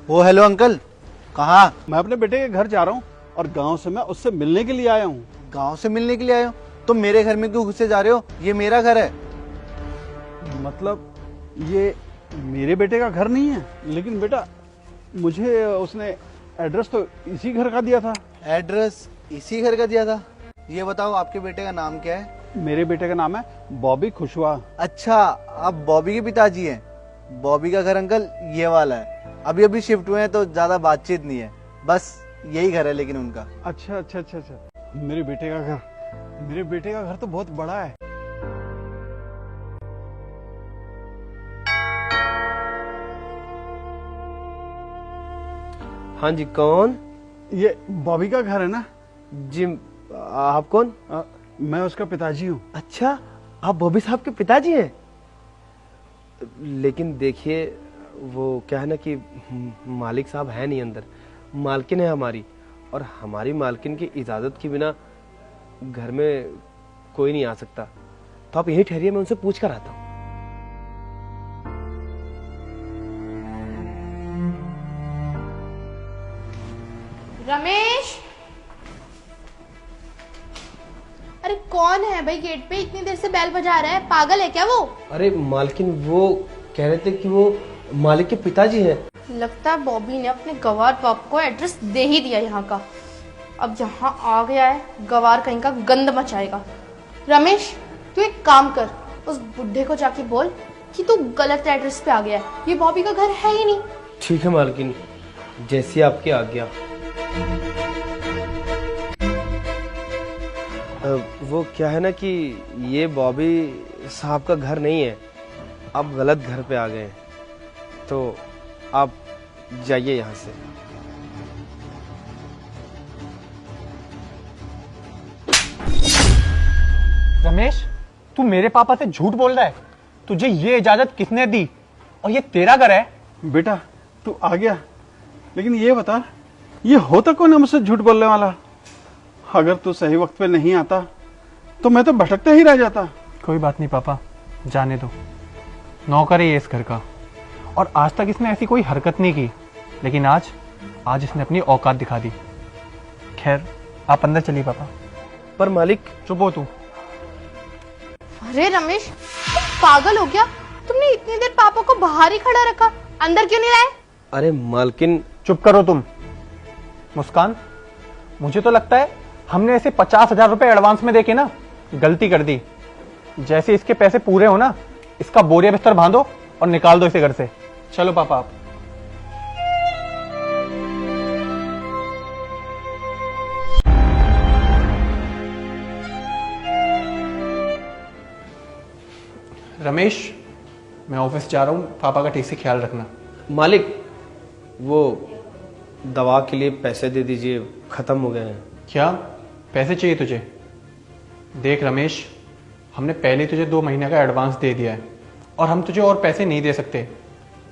ओ hello uncle, कहाँ? मैं अपने बेटे के घर जा रहा हूँ और गांव से मैं उससे मिलने के लिए आया हूँ। गांव से मिलने के लिए आए हो? तुम मेरे घर में क्यों घुसे जा रहे हो? ये मेरा घर है। मतलब ये मेरे बेटे का घर नहीं है, लेकिन बेटा मुझे उसने एड्रेस तो इसी घर का दिया था। एड्रेस इसी घर का दिया था? ये बताओ आपके बेटे का नाम क्या है? मेरे बेटे का नाम है बॉबी खुशवा। अच्छा, आप बॉबी के पिताजी हैं। बॉबी का घर अंकल ये वाला है। अभी अभी शिफ्ट हुए हैं तो ज्यादा बातचीत नहीं है, बस यही घर है लेकिन उनका। अच्छा अच्छा अच्छा अच्छा, मेरे बेटे का घर तो बहुत बड़ा है। हाँ जी, कौन? ये बॉबी का घर है ना? जी, आप कौन? मैं उसका पिताजी हूँ। अच्छा, आप बॉबी साहब के पिताजी हैं? लेकिन देखिए, वो क्या है ना कि मालिक साहब है नहीं अंदर, मालकिन है हमारी, और हमारी मालकिन की इजाजत के बिना घर में कोई नहीं आ सकता। तो आप यहीं ठहरिए, मैं उनसे पूछ कर आता हूँ। रमेश, अरे कौन है भाई गेट पे? इतनी देर से बेल बजा रहा है, पागल है क्या वो? अरे मालकिन, वो कह रहे थे कि वो मालिक के पिताजी हैं। लगता है बॉबी ने अपने गवार बाप को एड्रेस दे ही दिया यहाँ का। अब यहाँ आ गया है, गवार कहीं का गंद मचाएगा। रमेश, तू एक काम कर, उस बुढ़े को जाके बोल कि तू गलत एड्रेस पे आ गया है, ये बॉबी का घर है ही नहीं। ठीक है मालकिन, जैसी आपकी आज्ञा। वो क्या है ना कि ये बॉबी साहब का घर नहीं है, आप गलत घर पे आ गए हैं, तो आप जाइए यहाँ से। रमेश, तू मेरे पापा से झूठ बोल रहा है? तुझे ये इजाजत किसने दी? और ये तेरा घर है? बेटा तू आ गया, लेकिन ये बता, ये होता कौन है मुझसे झूठ बोलने वाला? अगर तू सही वक्त पे नहीं आता तो मैं तो भटकते ही रह जाता। कोई बात नहीं पापा, जाने दो। नौकर है ये इस घर का, और आज तक इसने ऐसी कोई हरकत नहीं की, लेकिन आज इसने अपनी औकात दिखा दी। खैर, आप अंदर चलिए पापा। पर मालिक, चुप हो तू। अरे रमेश, तुम पागल हो गया? तुमने इतनी देर पापा को बाहर ही खड़ा रखा, अंदर क्यों नहीं लाए? अरे मालकिन। चुप करो तुम। मुस्कान, मुझे तो लगता है हमने इसे 50,000 रुपए एडवांस में देके ना गलती कर दी। जैसे इसके पैसे पूरे हो ना, इसका बोरिया बिस्तर बांधो और निकाल दो इसे घर से। चलो पापा आप। रमेश, मैं ऑफिस जा रहा हूं, पापा का ठीक से ख्याल रखना। मालिक, वो दवा के लिए पैसे दे दीजिए, खत्म हो गए हैं। क्या पैसे चाहिए तुझे? देख रमेश, हमने पहले तुझे 2 महीने का एडवांस दे दिया है, और हम तुझे और पैसे नहीं दे सकते।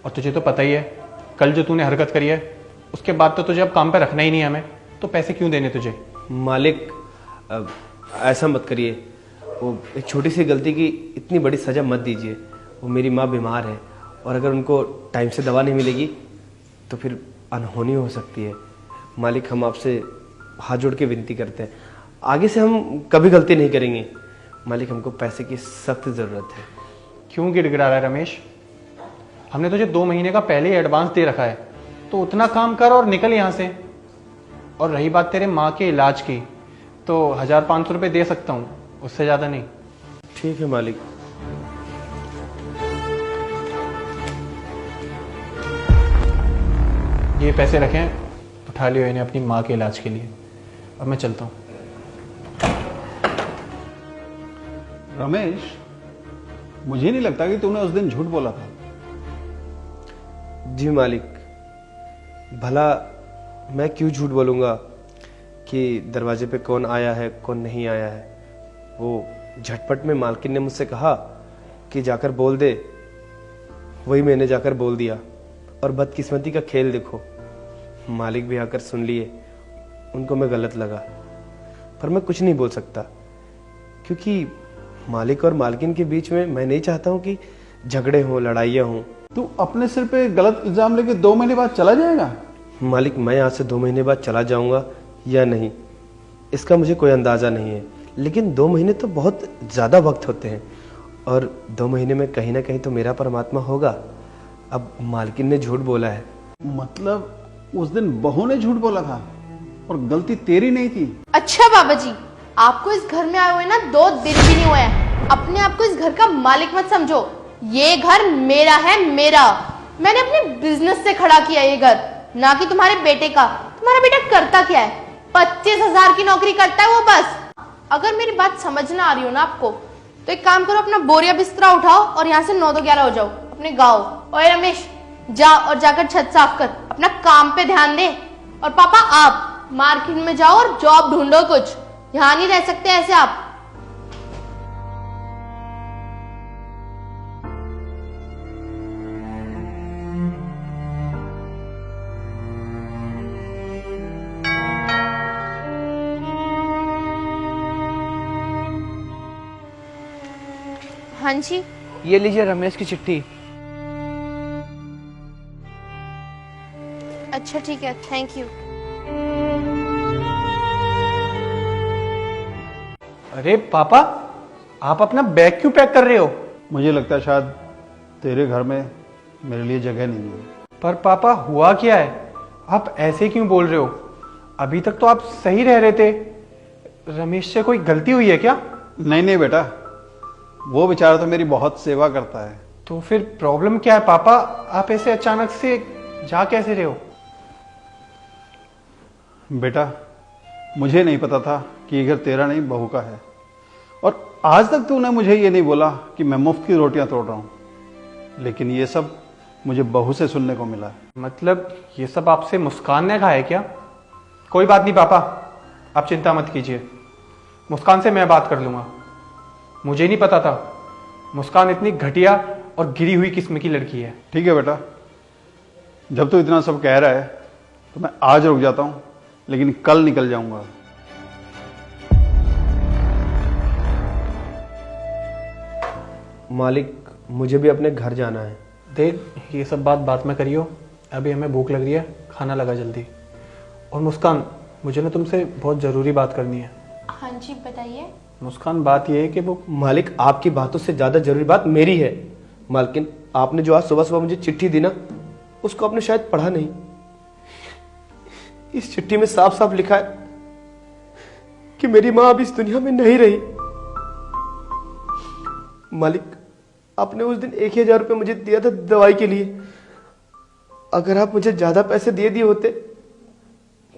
और तुझे तो पता ही है, कल जो तूने हरकत करी है, उसके बाद तो तुझे अब काम पे रखना ही नहीं है हमें, तो पैसे क्यों देने तुझे? मालिक, ऐसा मत करिए। वो एक छोटी सी गलती की इतनी बड़ी सजा मत दीजिए। वो मेरी माँ बीमार है, और अगर उनको टाइम से दवा नहीं मिलेगी तो फिर अनहोनी हो सकती है। मालिक, हम आपसे हाथ जोड़ के विनती करते हैं, आगे से हम कभी गलती नहीं करेंगे। मालिक, हमको पैसे की सख्त ज़रूरत है। क्यों गिड़गिड़ा रहा है रमेश? हमने तुझे 2 महीने का पहले ही एडवांस दे रखा है, तो उतना काम कर और निकल यहाँ से। और रही बात तेरे माँ के इलाज की, तो 1,500 रुपये दे सकता हूँ, उससे ज़्यादा नहीं। ठीक है मालिक। ये पैसे रखें, उठा लियो इन्हें अपनी माँ के इलाज के लिए। अब मैं चलता हूँ। रमेश, मुझे नहीं लगता कि तूने उस दिन झूठ बोला था। जी मालिक, भला मैं क्यों झूठ बोलूँगा कि दरवाजे पे कौन आया है कौन नहीं आया है। वो झटपट में मालकिन ने मुझसे कहा कि जाकर बोल दे, वही मैंने जाकर बोल दिया। और बदकिस्मती का खेल देखो, मालिक भी आकर सुन लिए। उनको मैं गलत लगा, पर मैं कुछ नहीं बोल सकता, क्योंकि मालिक और मालकिन के बीच में मैं नहीं चाहता हूं कि झगड़े हों, लड़ाइयाँ हों। तू अपने सिर पे गलत इल्जाम लेके 2 महीने बाद चला जाएगा? मालिक, मैं यहाँ से 2 महीने बाद चला जाऊंगा या नहीं, इसका मुझे कोई अंदाजा नहीं है, लेकिन 2 महीने तो बहुत ज्यादा वक्त होते हैं, और 2 महीने में कहीं ना कहीं तो मेरा परमात्मा होगा। अब मालकिन ने झूठ बोला है। मतलब उस दिन बहू ने झूठ बोला था और गलती तेरी नहीं थी? अच्छा बाबा जी, आपको इस घर में आए हुए ना 2 दिन भी नहीं हुए हैं। अपने आप को इस घर का मालिक मत समझो। ये घर मेरा है, मेरा। मैंने अपने बिजनेस से खड़ा किया ये घर, ना कि तुम्हारे बेटे का। तुम्हारा बेटा करता क्या है? 25,000 की नौकरी करता है वो बस। अगर मेरी बात समझ ना आ रही हो ना आपको, तो एक काम करो, अपना बोरिया बिस्तरा उठाओ और यहाँ से 9-11 हो जाओ अपने गाँव। ओए रमेश, जा और जाकर छत साफ कर, अपना काम पे ध्यान दे। और पापा, आप मार्केट में जाओ और जॉब ढूंढो कुछ, यहाँ नहीं रह सकते ऐसे आप। हाँ जी, ये लीजिए रमेश की चिट्ठी। अच्छा ठीक है, थैंक यू। अरे पापा, आप अपना बैग क्यों पैक कर रहे हो? मुझे लगता है शायद तेरे घर में मेरे लिए जगह नहीं है। पर पापा, हुआ क्या है? आप ऐसे क्यों बोल रहे हो? अभी तक तो आप सही रह रहे थे। रमेश से कोई गलती हुई है क्या? नहीं नहीं बेटा, वो बेचारा तो मेरी बहुत सेवा करता है। तो फिर प्रॉब्लम क्या है पापा? आप ऐसे अचानक से जा कैसे रहे हो? बेटा, मुझे नहीं पता था कि ये घर तेरा नहीं बहू का है, और आज तक तूने मुझे ये नहीं बोला कि मैं मुफ्त की रोटियां तोड़ रहा हूं, लेकिन ये सब मुझे बहू से सुनने को मिला। मतलब ये सब आपसे मुस्कान ने कहा है क्या? कोई बात नहीं पापा, आप चिंता मत कीजिए, मुस्कान से मैं बात कर लूंगा। मुझे नहीं पता था मुस्कान इतनी घटिया और गिरी हुई किस्म की लड़की है। ठीक है बेटा, जब तू इतना सब कह रहा है तो मैं आज रुक जाता हूं, लेकिन कल निकल जाऊंगा। मालिक, मुझे भी अपने घर जाना है। देख, ये सब बात बाद में करियो, अभी हमें भूख लग रही है, खाना लगा जल्दी। और मुस्कान, मुझे ना तुमसे बहुत ज़रूरी बात करनी है। हाँ जी, बताइए। मुस्कान, बात ये है कि वो मालिक, आपकी बातों से ज्यादा जरूरी बात मेरी है। मालकिन, आपने जो आज सुबह सुबह मुझे चिट्ठी दी ना, उसको आपने शायद पढ़ा नहीं। इस चिट्ठी में साफ साफ लिखा है कि मेरी मां अब इस दुनिया में नहीं रही। मालिक, आपने उस दिन 1,000 रुपये मुझे दिया था दवाई के लिए। अगर आप मुझे ज्यादा पैसे दे दिए होते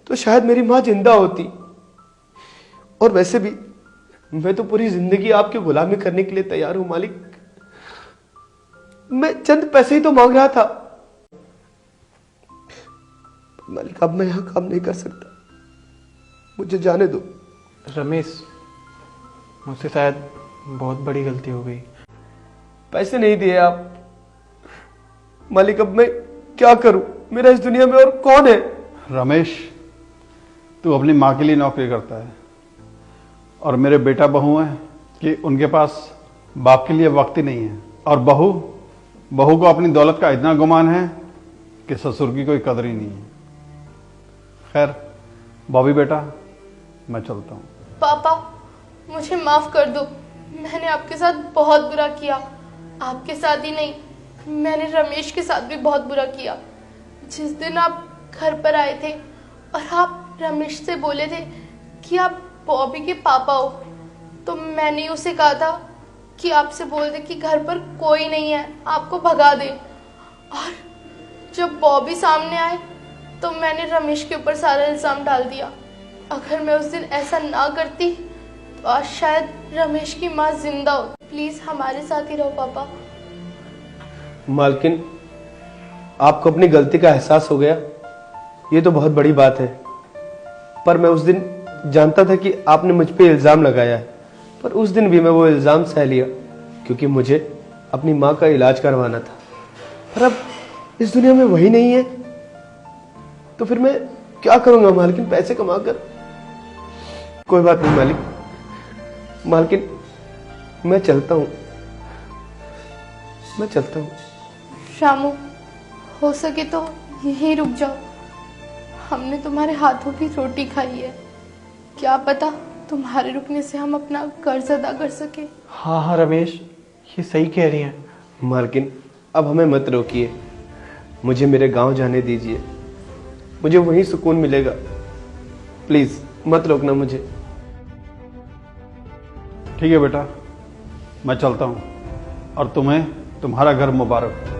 तो शायद मेरी मां जिंदा होती। और वैसे भी मैं तो पूरी जिंदगी आपकी गुलामी करने के लिए तैयार हूं मालिक। मैं चंद पैसे ही तो मांग रहा था। मालिक, अब मैं यहां काम नहीं कर सकता, मुझे जाने दो। रमेश, मुझसे शायद बहुत बड़ी गलती हो गई। पैसे नहीं दिए आप। मालिक, अब मैं क्या करूं? मेरा इस दुनिया में और कौन है? रमेश, तू अपनी माँ के लिए नौकरी करता है और मेरे बेटा बहू हैं कि उनके पास बाप के लिए वक्त ही नहीं है, और बहू को अपनी दौलत का इतना गुमान है कि ससुर की कोई कदर ही नहीं है। खैर बॉबी बेटा, मैं चलता हूँ। पापा, मुझे माफ कर दो, मैंने आपके साथ बहुत बुरा किया। आपके साथ ही नहीं, मैंने रमेश के साथ भी बहुत बुरा किया। जिस दिन आप घर पर आए थे और आप रमेश से बोले थे कि आप बॉबी के पापा हो, तो मैंने उसे कहा था कि आपसे बोल दे कि घर पर कोई नहीं है, आपको भगा दे। और जब बॉबी सामने आए तो मैंने रमेश के ऊपर सारा इल्जाम डाल दिया। अगर मैं उस दिन ऐसा ना करती तो आज शायद रमेश की माँ जिंदा हो। प्लीज हमारे साथ ही रहो पापा। मालकिन, आपको अपनी गलती का एहसास हो गया, ये तो बहुत बड़ी बात है। पर मैं उस दिन जानता था कि आपने मुझ पे इल्जाम लगाया है, पर उस दिन भी मैं वो इल्जाम सह लिया क्योंकि मुझे अपनी माँ का इलाज करवाना था। पर अब इस दुनिया में वही नहीं है, तो फिर मैं क्या करूंगा मालकिन, पैसे कमाकर? कोई बात नहीं मालकिन, मैं चलता हूं। रामू, हो सके तो यहीं रुक जाओ। हमने तुम्हारे हाथों की रोटी खाई है, क्या पता तुम्हारे रुकने से हम अपना कर्ज अदा कर सके। हाँ हाँ रमेश, ये सही कह रही हैं। मालकिन, अब हमें मत रोकिए, मुझे मेरे गांव जाने दीजिए, मुझे वहीं सुकून मिलेगा। प्लीज मत रोकना मुझे। ठीक है बेटा, मैं चलता हूँ और तुम्हें तुम्हारा घर मुबारक हो।